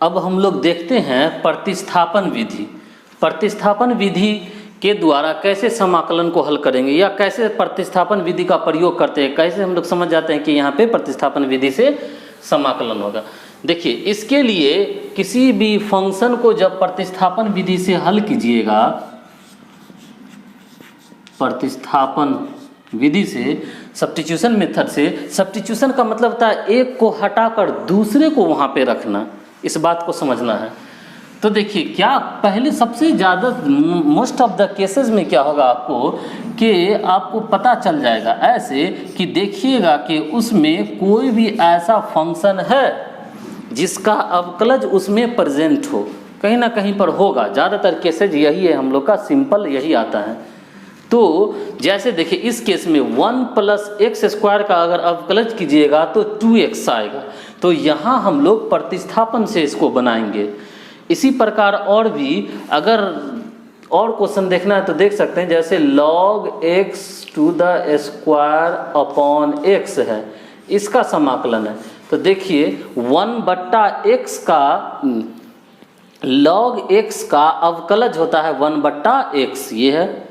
अब हम लोग देखते हैं प्रतिस्थापन विधि। प्रतिस्थापन विधि के द्वारा कैसे समाकलन को हल करेंगे या कैसे प्रतिस्थापन विधि का प्रयोग करते हैं, कैसे हम लोग समझ जाते हैं कि यहाँ पे प्रतिस्थापन विधि से समाकलन होगा। देखिए, इसके लिए किसी भी फंक्शन को जब प्रतिस्थापन विधि से हल कीजिएगा, प्रतिस्थापन विधि से, सब्स्टिट्यूशन मेथड से, सब्स्टिट्यूशन का मतलब होता है एक को हटाकर दूसरे को वहाँ पे रखना, इस बात को समझना है। तो देखिए, क्या पहले सबसे ज़्यादा मोस्ट ऑफ द केसेस में क्या होगा आपको कि आपको पता चल जाएगा ऐसे कि देखिएगा कि उसमें कोई भी ऐसा फंक्शन है जिसका अवकलज उसमें प्रेजेंट हो, कहीं ना कहीं पर होगा। ज़्यादातर केसेज यही है, हम लोग का सिंपल यही आता है। तो जैसे देखिए, इस केस में 1 + x² का अगर अवकलज कीजिएगा तो 2x आएगा। तो यहाँ हम लोग प्रतिस्थापन से इसको बनाएंगे। इसी प्रकार और भी अगर और क्वेश्चन देखना है तो देख सकते हैं, जैसे log x² x है, इसका समाकलन है। तो देखिए 1/x का log x का अवकलज होता है 1/x, ये है।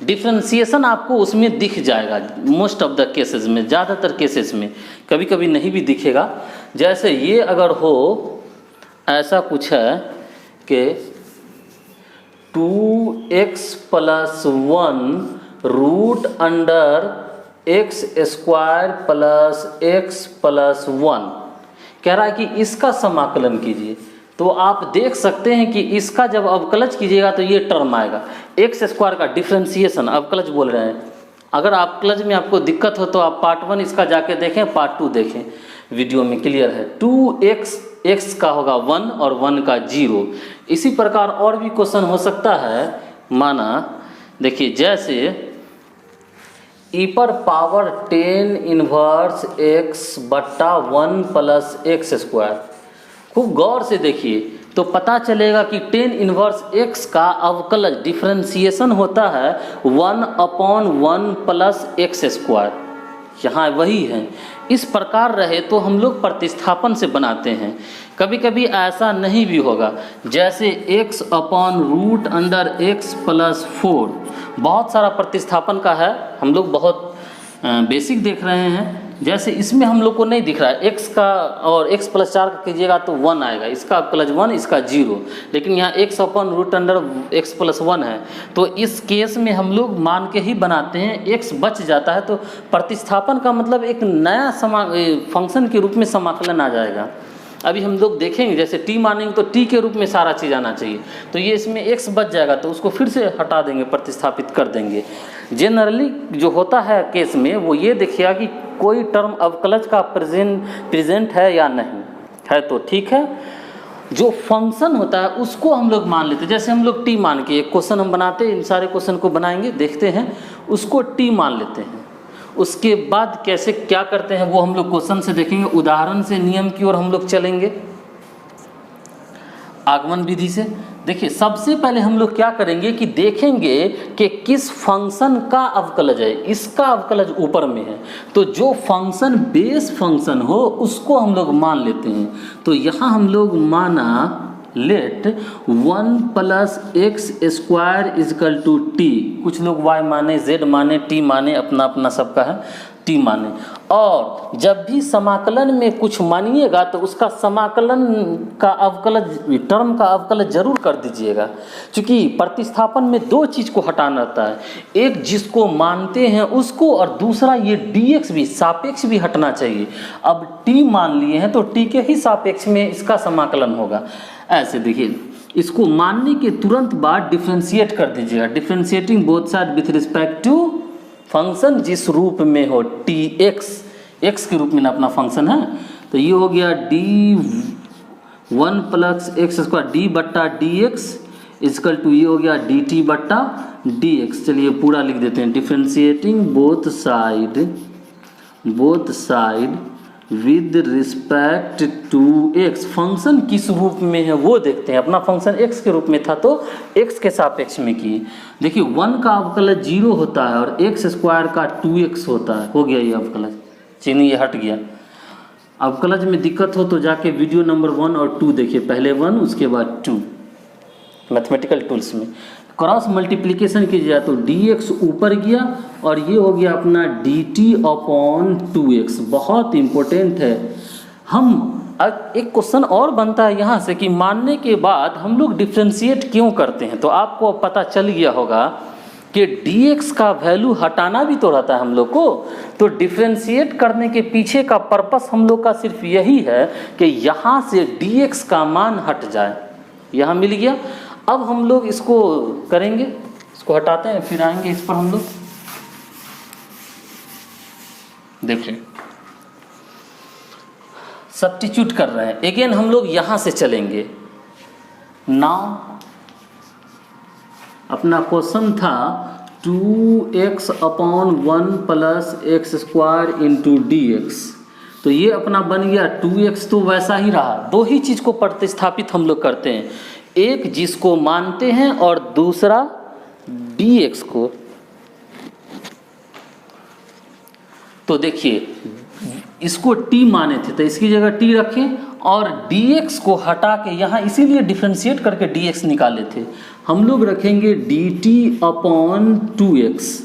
डिफ्रेंसिएशन आपको उसमें दिख जाएगा मोस्ट ऑफ द केसेस में, ज़्यादातर केसेस में, कभी कभी नहीं भी दिखेगा। जैसे ये अगर हो, ऐसा कुछ है कि 2x + 1 √x² + x + 1 कह रहा है कि इसका समाकलन कीजिए। तो आप देख सकते हैं कि इसका जब अवकलज कीजिएगा तो ये टर्म आएगा x² का डिफ्रेंसिएशन, अवकलज बोल रहे हैं। अगर अवकलज में आपको दिक्कत हो तो आप पार्ट 1 इसका जाके देखें, पार्ट 2 देखें, वीडियो में क्लियर है। 2x x का होगा 1 और 1 का 0। इसी प्रकार और भी क्वेश्चन हो सकता है, माना देखिए जैसे e⁻10 इन्वर्स x/1 + x²। खूब गौर से देखिए तो पता चलेगा कि 10 इन्वर्स x का अवकलज डिफ्रेंसिएशन होता है 1/1 + x²। यहाँ वही है। इस प्रकार रहे तो हम लोग प्रतिस्थापन से बनाते हैं। कभी कभी ऐसा नहीं भी होगा, जैसे x/√x + 4, बहुत सारा प्रतिस्थापन का है, हम लोग बहुत बेसिक देख रहे हैं। जैसे इसमें हम लोग को नहीं दिख रहा है x का, और x + 4 का कीजिएगा तो 1 आएगा, इसका अवकलज 1, इसका 0, लेकिन यहाँ x/√x + 1 है। तो इस केस में हम लोग मान के ही बनाते हैं, x बच जाता है। तो प्रतिस्थापन का मतलब एक नया फंक्शन के रूप में समाकलन आ जाएगा। अभी हम लोग देखेंगे, जैसे t मानेंगे तो t के रूप में सारा चीज़ आना चाहिए। तो ये इसमें x बच जाएगा तो उसको फिर से हटा देंगे, प्रतिस्थापित कर देंगे। जनरली जो होता है केस में वो ये देखिएगा कि कोई टर्म अवकलज का प्रेजेंट है या नहीं है, तो ठीक है। जो फंक्शन होता है उसको हम लोग मान लेते हैं। जैसे हम लोग t मान के एक क्वेश्चन हम बनाते हैं, इन सारे क्वेश्चन को बनाएंगे, देखते हैं, उसको t मान लेते हैं। उसके बाद कैसे क्या करते हैं वो हम लोग क्वेश्चन से देखेंगे, उदाहरण से नियम की ओर हम लोग चलेंगे, आगमन विधि से। देखिए, सबसे पहले हम लोग क्या करेंगे कि देखेंगे कि किस फंक्शन का अवकलज है। इसका अवकलज ऊपर में है, तो जो फंक्शन बेस फंक्शन हो उसको हम लोग मान लेते हैं। तो यहाँ हम लोग माना लेट 1 + x² = t। कुछ लोग y माने, z माने, t माने, अपना अपना सबका है, t माने। और जब भी समाकलन में कुछ मानिएगा तो उसका समाकलन का अवकलज, टर्म का अवकलज जरूर कर दीजिएगा, क्योंकि प्रतिस्थापन में दो चीज़ को हटाना होता है, एक जिसको मानते हैं उसको, और दूसरा ये dx भी, सापेक्ष भी हटना चाहिए। अब t मान लिए हैं तो t के ही सापेक्ष में इसका समाकलन होगा। ऐसे देखिए, इसको मानने के तुरंत बाद डिफ्रेंशिएट कर दीजिएगा, differentiating both side with respect to function जिस रूप में हो, tx, x के रूप में ना अपना फंक्शन है। तो ये हो गया d1 + x² d/dx = ये हो गया dt/dx। चलिए पूरा लिख देते हैं, differentiating both side with respect to x। Function किस रूप में है वो देखते हैं। अपना फंक्शन x के रूप में था तो x के सापेक्ष में किए। देखिए 1 का अवकलज 0 होता है और x² का 2x होता है, हो गया ये अवकलज, चिन्ह ये हट गया। अवकलज में दिक्कत हो तो जाके वीडियो नंबर 1 और 2 देखिए, पहले 1 उसके बाद 2 मैथमेटिकल टूल्स में। क्रॉस मल्टीप्लिकेशन कीजिए तो dx ऊपर गया और ये हो गया अपना dt/2x, बहुत इम्पोर्टेंट है। हम एक क्वेश्चन और बनता है यहाँ से कि मानने के बाद हम लोग डिफ्रेंशिएट क्यों करते हैं, तो आपको पता चल गया होगा कि dx का वैल्यू हटाना भी तो रहता है हम लोग को। तो डिफ्रेंशिएट करने के पीछे का पर्पस हम लोग का सिर्फ यही है कि यहाँ से dx का मान हट जाए। यहाँ मिल गया। अब हम लोग इसको करेंगे, इसको हटाते हैं फिर आएंगे इस पर। हम लोग देखिए सब्स्टिट्यूट कर रहे हैं। अगेन हम लोग यहाँ से चलेंगे। नाउ अपना क्वेश्चन था 2x/1 + x² इंटू dx, तो ये अपना बन गया 2x, तो वैसा ही रहा। दो ही चीज़ को प्रतिस्थापित हम लोग करते हैं, एक जिसको मानते हैं और दूसरा dx को। तो देखिए इसको t माने थे तो इसकी जगह t रखें और dx को हटा के यहाँ इसीलिए डिफरेंशिएट करके dx निकाले थे, हम लोग रखेंगे dt/2x।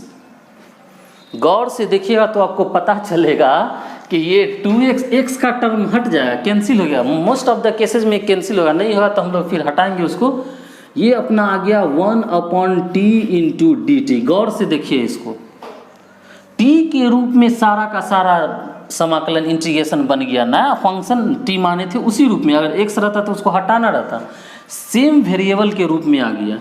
गौर से देखिएगा तो आपको पता चलेगा कि ये 2x x का टर्म हट जाएगा, कैंसिल हो गया। मोस्ट ऑफ द केसेस में कैंसिल होगा, नहीं होगा तो हम लोग फिर हटाएंगे उसको। ये अपना आ गया 1/t इंटू dt। गौर से देखिए इसको, t के रूप में सारा का सारा समाकलन इंटीग्रेशन बन गया। नया फंक्शन t माने थे उसी रूप में, अगर x रहता तो उसको हटाना रहता, सेम वेरिएबल के रूप में आ गया।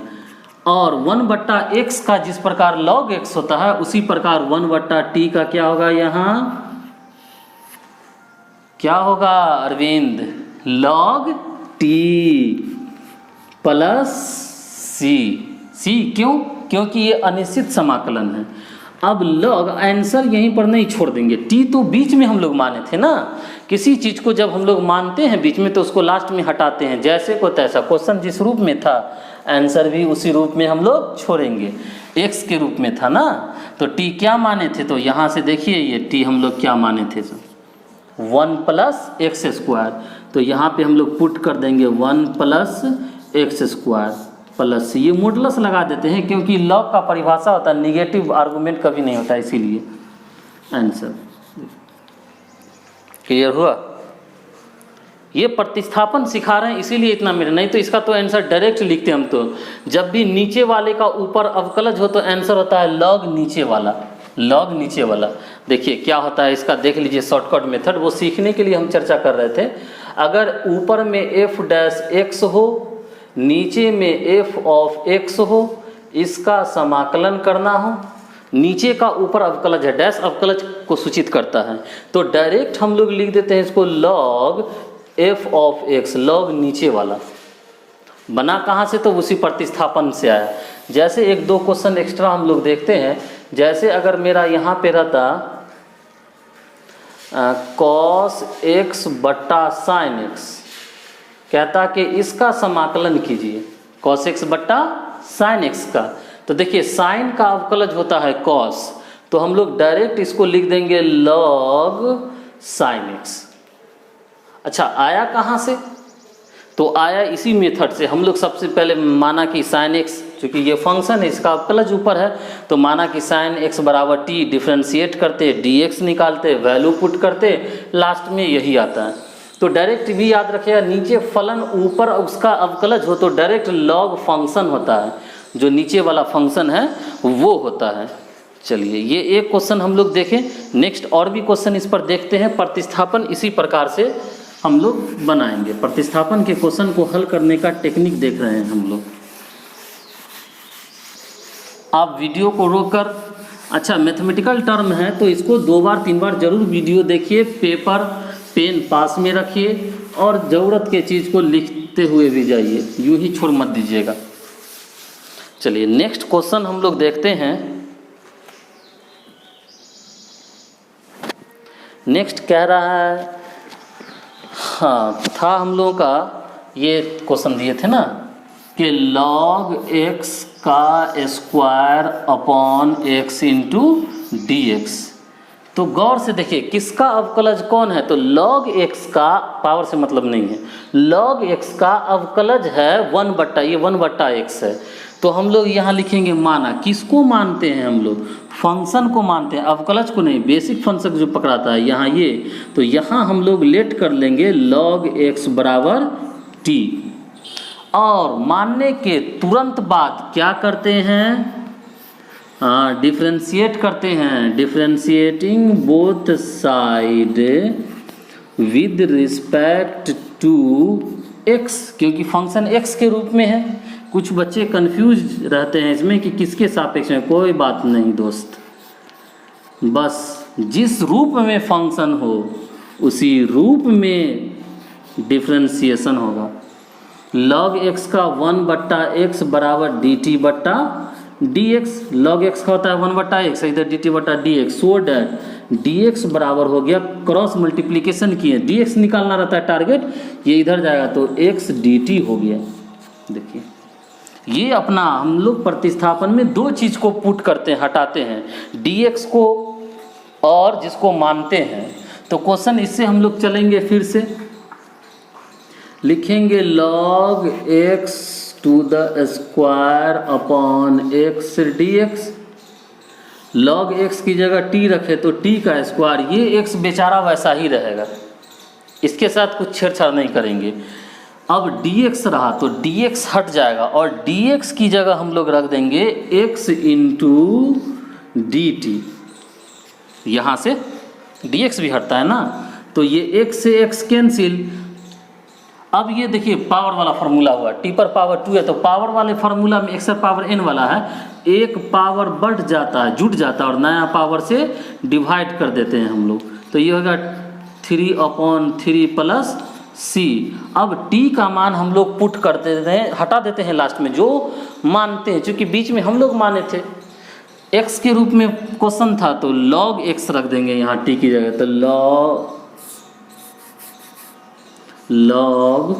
और 1/x का जिस प्रकार log x होता है उसी प्रकार 1/t का क्या होगा, यहाँ क्या होगा Arvind, log t plus c। क्यों? क्योंकि ये अनिश्चित समाकलन है। अब log आंसर यहीं पर नहीं छोड़ देंगे, t तो बीच में हम लोग माने थे ना। किसी चीज़ को जब हम लोग मानते हैं बीच में तो उसको लास्ट में हटाते हैं, जैसे को तैसा। क्वेश्चन जिस रूप में था आंसर भी उसी रूप में हम लोग छोड़ेंगे, x के रूप में था ना। तो t क्या माने थे, तो यहाँ से देखिए ये t हम लोग क्या माने थे, 1 + x²। तो यहाँ पे हम लोग पुट कर देंगे 1 + x² प्लस, ये मॉडुलस लगा देते हैं क्योंकि लॉग का परिभाषा होता है निगेटिव आर्गुमेंट कभी नहीं होता, इसीलिए। आंसर क्लियर हुआ? ये प्रतिस्थापन सिखा रहे हैं इसीलिए इतना मेरे, नहीं तो इसका तो आंसर डायरेक्ट लिखते हम तो। जब भी नीचे वाले का ऊपर अवकलज हो तो आंसर होता है log नीचे वाला, log नीचे वाला। देखिए क्या होता है इसका, देख लीजिए शॉर्टकट मेथड, वो सीखने के लिए हम चर्चा कर रहे थे। अगर ऊपर में f' हो, नीचे में f(x) हो, इसका समाकलन करना हो, नीचे का ऊपर अवकलज है, डैश अवकलज को सूचित करता है, तो डायरेक्ट हम लोग लिख देते हैं इसको log f(x), log नीचे वाला। बना कहाँ से, तो उसी प्रतिस्थापन से आया। जैसे एक दो क्वेश्चन एक्स्ट्रा हम लोग देखते हैं, जैसे अगर मेरा यहाँ पे रहता cos x बट्टा sin x, कहता कि इसका समाकलन कीजिए cos x बट्टा sin x का। तो देखिए sin का अवकलज होता है cos, तो हम लोग डायरेक्ट इसको लिख देंगे log sin x। अच्छा आया कहाँ से, तो आया इसी मेथड से। हम लोग सबसे पहले माना कि sin x, चूँकि ये फंक्शन है इसका अवकलज ऊपर है, तो माना कि sin x = t, डिफ्रेंशिएट करते dx निकालते, वैल्यू पुट करते, लास्ट में यही आता है। तो डायरेक्ट भी याद रखिएगा, नीचे फलन ऊपर उसका अवकलज हो तो डायरेक्ट log फंक्शन होता है, जो नीचे वाला फंक्शन है वो होता है। चलिए ये एक क्वेश्चन हम लोग देखें, नेक्स्ट और भी क्वेश्चन इस पर देखते हैं। प्रतिस्थापन इसी प्रकार से हम लोग बनाएंगे, प्रतिस्थापन के क्वेश्चन को हल करने का टेक्निक देख रहे हैं हम लोग। आप वीडियो को रोककर, अच्छा मैथमेटिकल टर्म है तो इसको 2 बार 3 बार जरूर वीडियो देखिए, पेपर पेन पास में रखिए और ज़रूरत के चीज़ को लिखते हुए भी जाइए, यूं ही छोड़ मत दीजिएगा। चलिए नेक्स्ट क्वेश्चन हम लोग देखते हैं। नेक्स्ट कह रहा है, हाँ था हम लोगों का ये क्वेश्चन दिए थे ना कि log x का square upon x into dx। तो गौर से देखिए किसका अवकलज कौन है, तो log x का, पावर से मतलब नहीं है, log x का अवकलज है 1 बट्टा, ये 1/x है। तो हम लोग यहाँ लिखेंगे माना, किसको मानते हैं हम लोग, फंक्शन को मानते हैं, अवकलज को नहीं, बेसिक फंक्शन जो पकड़ाता है यहाँ ये। तो यहाँ हम लोग लेट कर लेंगे log x बराबर t, और मानने के तुरंत बाद क्या करते हैं, डिफ्रेंशिएट करते हैं, differentiating both side with respect to x, क्योंकि फंक्शन x के रूप में है। कुछ बच्चे कंफ्यूज रहते हैं इसमें कि किसके सापेक्ष में, कोई बात नहीं दोस्त, बस जिस रूप में फंक्शन हो उसी रूप में डिफ्रेंशिएशन होगा। log x का 1/x बराबर dt बट्टा dx, log x का होता है 1/x, इधर dt बट्टा dx, सो डैट dx बराबर हो गया, क्रॉस मल्टीप्लिकेशन किए, dx निकालना रहता है टारगेट, ये इधर जाएगा तो x dt हो गया। देखिए ये अपना हम लोग प्रतिस्थापन में दो चीज़ को पुट करते हैं, हटाते हैं, dx को और जिसको मानते हैं। तो क्वेश्चन इससे हम लोग चलेंगे, फिर से लिखेंगे log x to the square upon x dx, log x की जगह t रखे तो t का स्क्वायर, ये x बेचारा वैसा ही रहेगा, इसके साथ कुछ छेड़छाड़ नहीं करेंगे। अब dx रहा तो dx हट जाएगा और dx की जगह हम लोग रख देंगे x इंटू dt, यहाँ से dx भी हटता है ना, तो ये x से x कैंसिल। अब ये देखिए पावर वाला फार्मूला हुआ, t पर पावर 2 है, तो पावर वाले फार्मूला में x पावर n वाला है, एक पावर बढ़ जाता है, जुट जाता है, और नया पावर से डिवाइड कर देते हैं हम लोग, तो ये होगा 3/3 प्लस c। अब t का मान हम लोग पुट कर देते हैं, हटा देते हैं लास्ट में, जो मानते हैं, क्योंकि बीच में हम लोग माने थे x के रूप में क्वेश्चन था, तो log x रख देंगे यहाँ t की जगह, तो log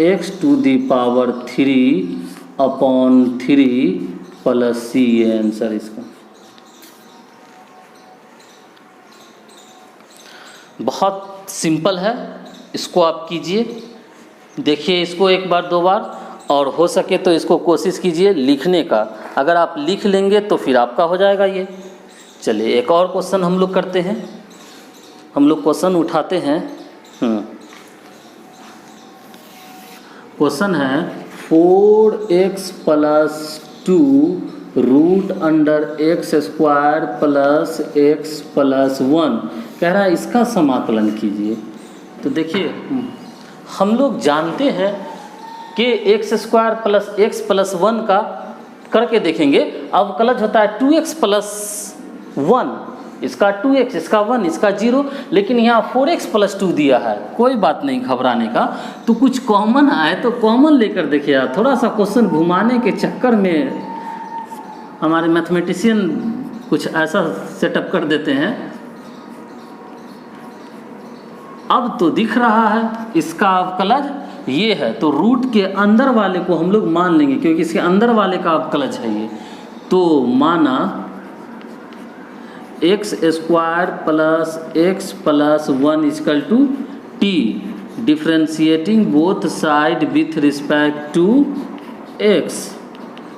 x to the power 3/3 plus c, ये आंसर इसका। बहुत सिंपल है, इसको आप कीजिए, देखिए इसको एक बार दो बार, और हो सके तो इसको कोशिश कीजिए लिखने का, अगर आप लिख लेंगे तो फिर आपका हो जाएगा ये। चलिए एक और क्वेश्चन हम लोग करते हैं, हम लोग क्वेश्चन उठाते हैं। क्वेश्चन है 4x plus 2 root under x square plus x plus 1, कह रहा है इसका समाकलन कीजिए। तो देखिए हम लोग जानते हैं कि x square plus x plus 1 का करके देखेंगे, अवकलज होता है 2x प्लस 1, इसका 2x, इसका 1, इसका 0, लेकिन यहाँ 4x प्लस 2 दिया है, कोई बात नहीं घबराने का। तो कुछ कॉमन आए तो कॉमन लेकर देखिए यार, थोड़ा सा क्वेश्चन घुमाने के चक्कर में हमारे मैथमेटिशियन कुछ ऐसा सेटअप कर देते हैं। अब तो दिख रहा है इसका अवकलज ये है, तो रूट के अंदर वाले को हम लोग मान लेंगे, क्योंकि इसके अंदर वाले का अवकलज है ये। तो माना x square plus x plus 1 equal to t, differentiating both side with respect to x,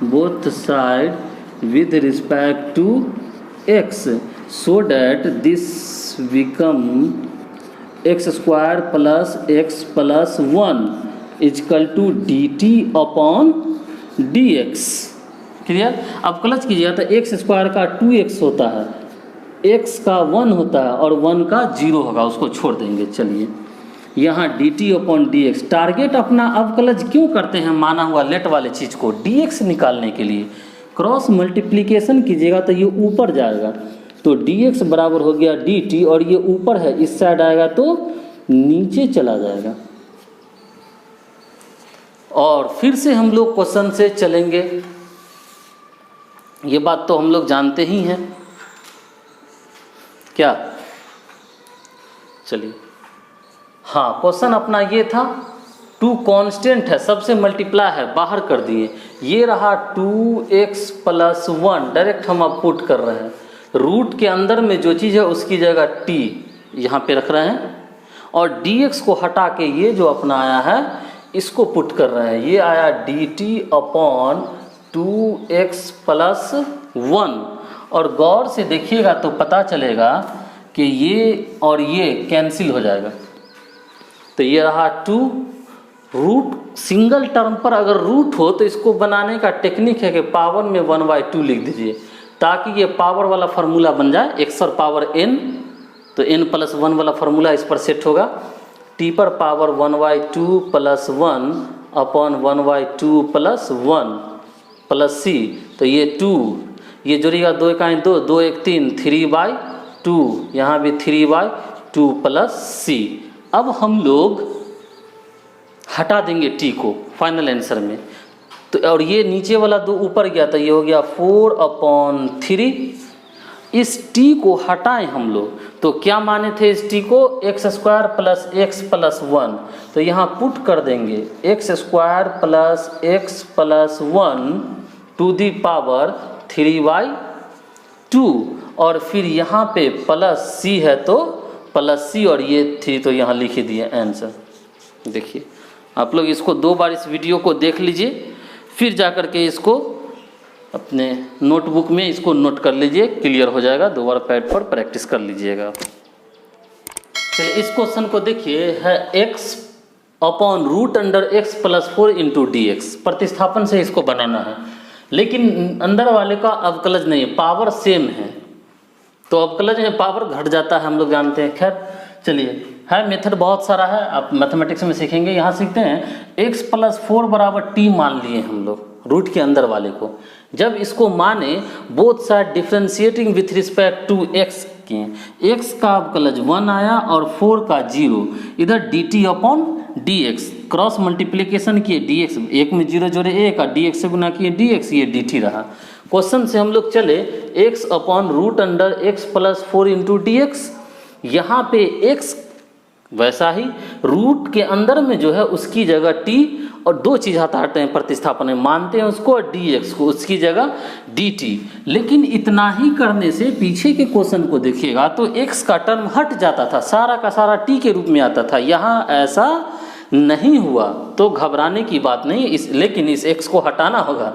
both side with respect to x, so that this become x square plus x plus 1 equal to dt upon dx। Clear? अब क्लच कीजिएगा तो x square का 2x होता है, x का 1 होता है और 1 का 0 होगा, उसको छोड़ देंगे। चलिए यहाँ dt अपॉन dx, टारगेट अपना अवकलज क्यों करते हैं माना हुआ लेट वाले चीज़ को, dx निकालने के लिए। क्रॉस मल्टीप्लिकेशन कीजिएगा तो ये ऊपर जाएगा, तो dx बराबर हो गया dt, और ये ऊपर है, इस साइड आएगा तो नीचे चला जाएगा। और फिर से हम लोग क्वेश्चन से चलेंगे, ये बात तो हम लोग जानते ही हैं क्या। चलिए हाँ, क्वेश्चन अपना ये था, 2 कांस्टेंट है, सबसे मल्टीप्लाई है, बाहर कर दिए, ये रहा 2x प्लस 1, डायरेक्ट हम अब पुट कर रहे हैं, रूट के अंदर में जो चीज़ है उसकी जगह t यहाँ पे रख रहे हैं और dx को हटा के ये जो अपना आया है इसको पुट कर रहे हैं। ये आया dt अपॉन 2x प्लस 1 और गौर से देखिएगा तो पता चलेगा कि ये और ये कैंसिल हो जाएगा। तो ये रहा 2 रूट। सिंगल टर्म पर अगर रूट हो तो इसको बनाने का टेक्निक है कि पावर में 1/2 लिख दीजिए ताकि ये पावर वाला फार्मूला बन जाए x और पावर n। तो n प्लस 1 वाला फार्मूला इस पर सेट होगा। t पर power 1/2 plus 1 upon 1/2 plus 1 plus c। तो ये 2 ये जोड़िएगा 2 1 2 2 1 3 3/2 यहाँ भी 3/2 प्लस c। अब हम लोग हटा देंगे t को फाइनल आंसर में। तो और ये नीचे वाला 2 ऊपर गया तो ये हो गया 4/3। इस t को हटाएं हम लोग तो क्या माने थे इस t को x² प्लस x प्लस 1। तो यहाँ पुट कर देंगे x² plus x plus 1 to the power 3/2 और फिर यहाँ पे प्लस c है तो प्लस c और ये 3 तो यहाँ लिख दिए आंसर। देखिए आप लोग इसको 2 बार इस वीडियो को देख लीजिए फिर जा कर के इसको अपने नोटबुक में इसको नोट कर लीजिए, क्लियर हो जाएगा। 2 बार पैड पर प्रैक्टिस कर लीजिएगा। चलिए इस क्वेश्चन को देखिए है x upon root under x plus 4 into dx। प्रतिस्थापन से इसको बनाना है लेकिन अंदर वाले का अवकलज नहीं है, पावर सेम है तो अवकलज में पावर घट जाता है हम लोग जानते हैं। खैर चलिए है मेथड बहुत सारा है, आप मैथमेटिक्स में सीखेंगे। यहाँ सीखते हैं x प्लस 4 बराबर t मान लिए हम लोग रूट के अंदर वाले को। जब इसको माने both side differentiating with respect to x किए, x का अवकलज 1 आया और 4 का 0, इधर dt upon dx cross multiplication किए dx 1 में 0 जोड़े 1 और dx से गुना किए dx, ये dt रहा। क्वेश्चन से हम लोग चले x upon root under x plus 4 into dx। यहाँ पे x वैसा ही रूट के अंदर में जो है उसकी जगह t और 2 चीज़ हटाते हैं प्रतिस्थापन में, मानते हैं उसको और dx को, उसकी जगह dt। लेकिन इतना ही करने से पीछे के क्वेश्चन को देखिएगा तो x का टर्म हट जाता था, सारा का सारा t के रूप में आता था। यहाँ ऐसा नहीं हुआ तो घबराने की बात नहीं, लेकिन इस x को हटाना होगा।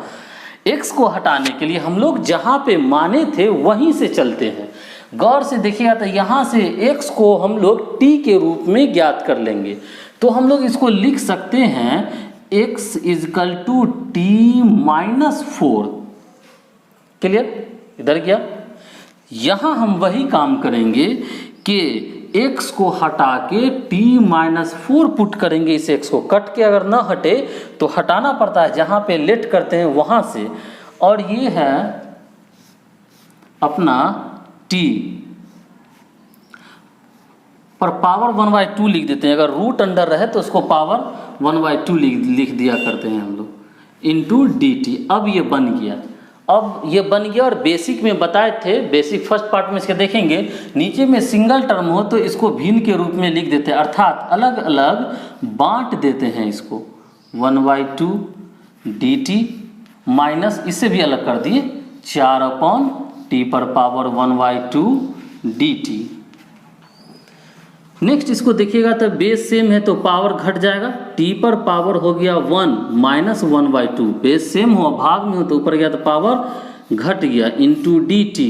x को हटाने के लिए हम लोग जहाँ पे माने थे वहीं से चलते हैं। गौर से देखिएगा तो यहाँ से x को हम लोग t के रूप में ज्ञात कर लेंगे तो हम लोग इसको लिख सकते हैं x equal to t minus 4। Clear? इधर गया। यहाँ हम वही काम करेंगे कि x को हटा के t माइनस 4 पुट करेंगे। इस x को कट के अगर ना हटे तो हटाना पड़ता है, जहाँ पे लेट करते हैं वहाँ से। और ये है अपना t पर पावर 1/2 लिख देते हैं। अगर रूट अंडर रहे तो उसको पावर 1/2 लिख दिया करते हैं हम लोग इंटू dt। अब ये बन गया, अब ये बन गया। और बेसिक में बताए थे, बेसिक फर्स्ट पार्ट में इसके देखेंगे, नीचे में सिंगल टर्म हो तो इसको भिन्न के रूप में लिख देते हैं, अर्थात अलग अलग बांट देते हैं इसको। 1/2 dt माइनस इससे भी अलग कर दिए 4/t पर पावर 1/2 dt। नेक्स्ट इसको देखिएगा तो बेस सेम है तो पावर घट जाएगा, t पर पावर हो गया 1 माइनस 1/2। बेस सेम हो भाग में हो तो ऊपर गया तो पावर घट गया इंटू dt।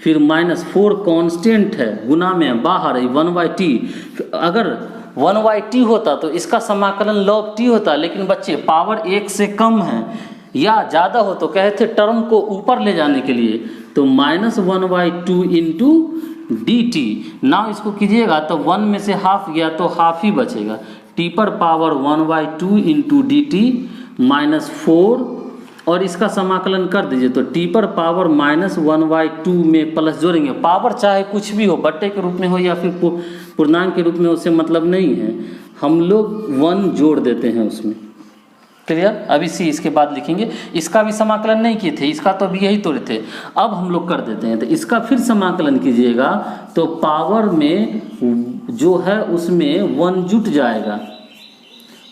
फिर माइनस 4 कांस्टेंट है, गुना में बाहर है 1/t। अगर 1/t होता तो इसका समाकलन log t होता, लेकिन बच्चे पावर 1 से कम है या ज़्यादा हो तो कहते थे टर्म को ऊपर ले जाने के लिए तो माइनस 1/2 इंटू dt। ना इसको कीजिएगा तो 1 में से हाफ गया तो हाफ ही बचेगा। t पर पावर 1/2 इंटू dt माइनस 4 और इसका समाकलन कर दीजिए तो t पर पावर माइनस 1/2 में प्लस जोड़ेंगे। पावर चाहे कुछ भी हो, बट्टे के रूप में हो या फिर पूर्णांक के रूप में, उससे मतलब नहीं है, हम लोग 1 जोड़ देते हैं उसमें। क्लियर? अभी सी इसके बाद लिखेंगे। इसका भी समाकलन नहीं किए थे, इसका तो अभी यही तोड़े थे, अब हम लोग कर देते हैं। तो इसका फिर समाकलन कीजिएगा तो पावर में जो है उसमें 1 जुट जाएगा,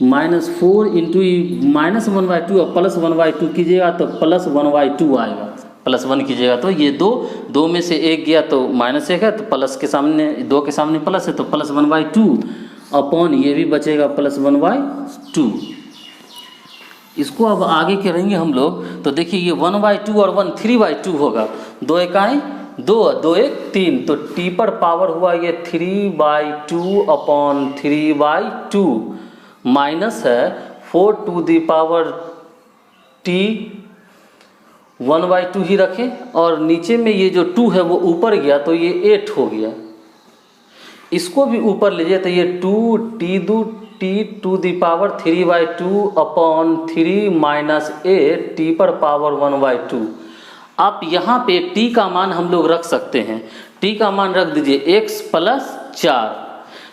-4 इंटू -1/2 और +1/2 कीजिएगा तो +1/2 आएगा, +1 कीजिएगा तो ये 2 में से 1 गया तो -1 है, तो प्लस के सामने 2 के सामने प्लस है तो +1/2 अपॉन ये भी बचेगा +1/2। इसको अब आगे करेंगे हम लोग तो देखिए ये 1/2 और 1 3/2 होगा, 2 एकाई 2 2 1 3, तो t पर पावर हुआ ये 3/2 अपॉन 3/2 माइनस है 4 टू द पावर t 1/2 ही रखें और नीचे में ये जो 2 है वो ऊपर गया तो ये 8 हो गया। इसको भी ऊपर लीजिए तो ये 2t to the power 3/2 upon 3 minus 8 t पर पावर 1/2। आप यहाँ पे t का मान हम लोग रख सकते हैं, t का मान रख दीजिए x + 4,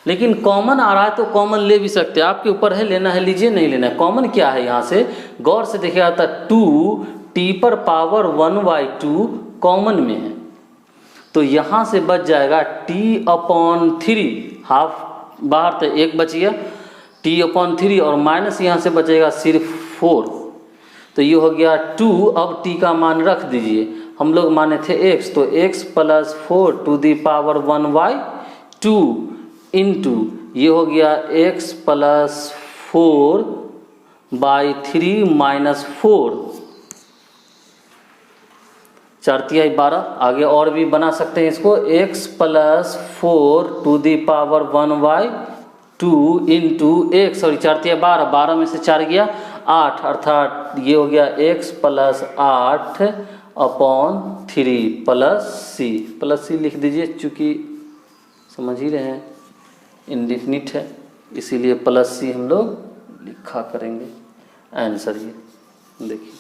लेकिन कॉमन आ रहा है तो कॉमन ले भी सकते हैं, आपके ऊपर है लेना है लीजिए, नहीं लेना है। कॉमन क्या है यहाँ से गौर से देखिएगा तो 2t पर पावर 1/2 कॉमन में है, तो यहाँ से बच जाएगा t/3, हाफ बाहर तो 1 बच गया, t/3 और माइनस यहाँ से बचेगा सिर्फ 4, तो ये हो गया 2। अब t का मान रख दीजिए, हम लोग माने थे x, तो x + 4 to the power 1/2 into ये हो गया x + 4/3 माइनस 4, 4 तिहाई 12। आगे और भी बना सकते हैं इसको, x + 4 to the power 1/2 into x, sorry 4 तिहाई 12, 12 में से 4 गया 8, अर्थात ये हो गया x + 8 अपॉन 3 प्लस c लिख दीजिए, चूँकि समझ ही रहे हैं इंडेफिनिट है इसीलिए +c हम लोग लिखा करेंगे। आंसर ये देखिए,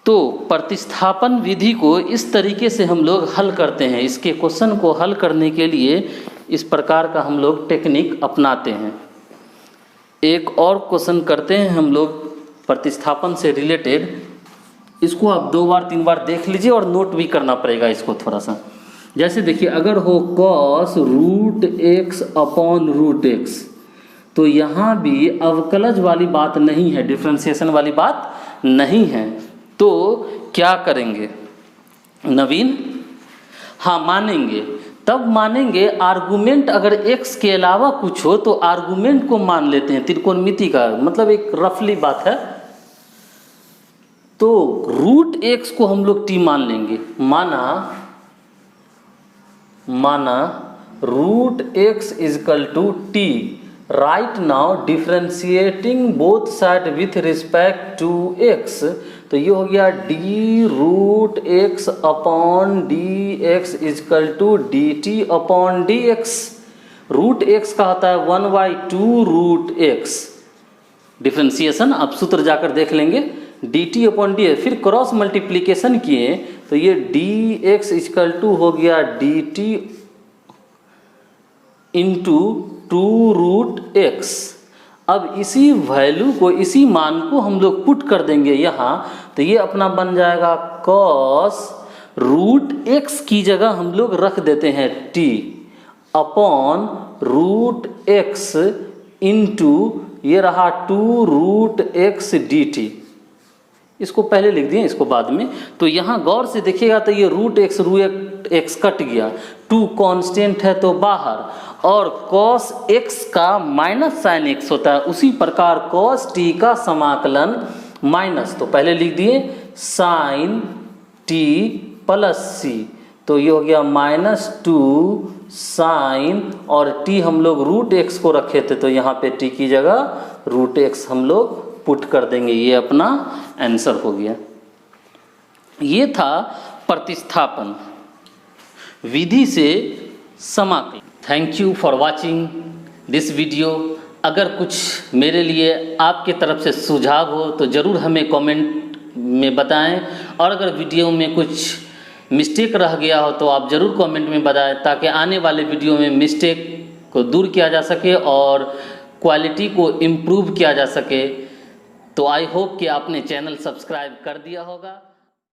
तो प्रतिस्थापन विधि को इस तरीके से हम लोग हल करते हैं। इसके क्वेश्चन को हल करने के लिए इस प्रकार का हम लोग टेक्निक अपनाते हैं। एक और क्वेश्चन करते हैं हम लोग प्रतिस्थापन से रिलेटेड, इसको आप 2 बार 3 बार देख लीजिए और नोट भी करना पड़ेगा इसको थोड़ा सा। जैसे देखिए अगर हो cos √x अपॉन √x, तो यहाँ भी अवकलज वाली बात नहीं है, डिफ्रेंसिएशन वाली बात नहीं है, तो क्या करेंगे नवीन? हाँ मानेंगे, तब मानेंगे आर्गुमेंट अगर x के अलावा कुछ हो तो आर्गुमेंट को मान लेते हैं, त्रिकोणमिति का मतलब एक रफली बात है, तो √x को हम लोग t मान लेंगे। माना √x = t, right now differentiating both side with respect to x, तो ये हो गया d√x upon dx = dt/dx। √x का होता है 1/2 √x, डिफ्रेंशिएशन अब सूत्र जाकर देख लेंगे, dt/dx, फिर क्रॉस मल्टीप्लिकेशन किए तो ये dx = हो गया dt इंटू 2√x। अब इसी वैल्यू को, इसी मान को हम लोग पुट कर देंगे यहाँ, तो ये अपना बन जाएगा cos √x की जगह हम लोग रख देते हैं t अपॉन √x इंटू ये रहा 2√x dt। इसको पहले लिख दिए, इसको बाद में। तो यहाँ गौर से देखिएगा तो ये √x कट गया, 2 कांस्टेंट है तो बाहर, और cos x का माइनस साइन x होता है, उसी प्रकार cos t का समाकलन माइनस, तो पहले लिख दिए साइन t + c, तो ये हो गया -2 साइन, और t हम लोग √x को रखे थे तो यहाँ पे t की जगह √x हम लोग पुट कर देंगे, ये अपना आंसर हो गया। ये था प्रतिस्थापन विधि से समाकलन। Thank you for watching this video. अगर कुछ मेरे लिए आपके तरफ से सुझाव हो तो ज़रूर हमें कमेंट में बताएं, और अगर वीडियो में कुछ मिस्टेक रह गया हो तो आप ज़रूर कमेंट में बताएं, ताकि आने वाले वीडियो में मिस्टेक को दूर किया जा सके और क्वालिटी को इम्प्रूव किया जा सके। तो आई होप कि आपने चैनल सब्सक्राइब कर दिया होगा।